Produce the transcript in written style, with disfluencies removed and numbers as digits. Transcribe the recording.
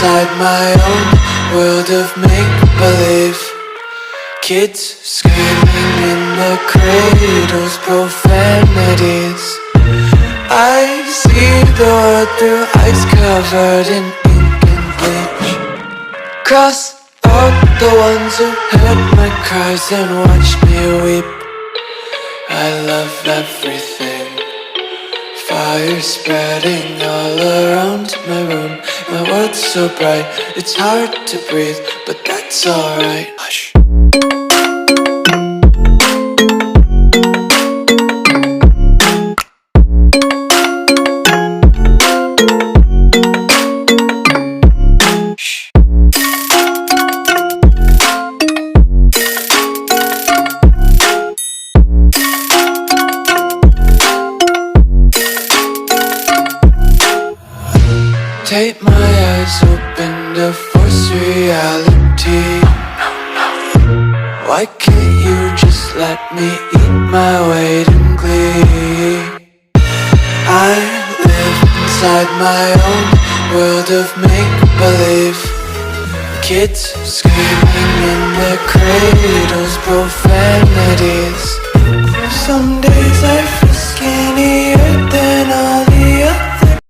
inside my own world of make-believe. Kids screaming in the cradles, profanities. I see the world through ice covered in ink and bleach. Cross out the ones who heard my cries and watched me weep. I love everything. Fire spreading all around my room. My world's so bright, it's hard to breathe, but that's alright. Hush. Take my eyes open to force reality. Why can't you just let me eat my weight in glee? I live inside my own world of make-believe. Kids screaming in their cradles, profanities. Someday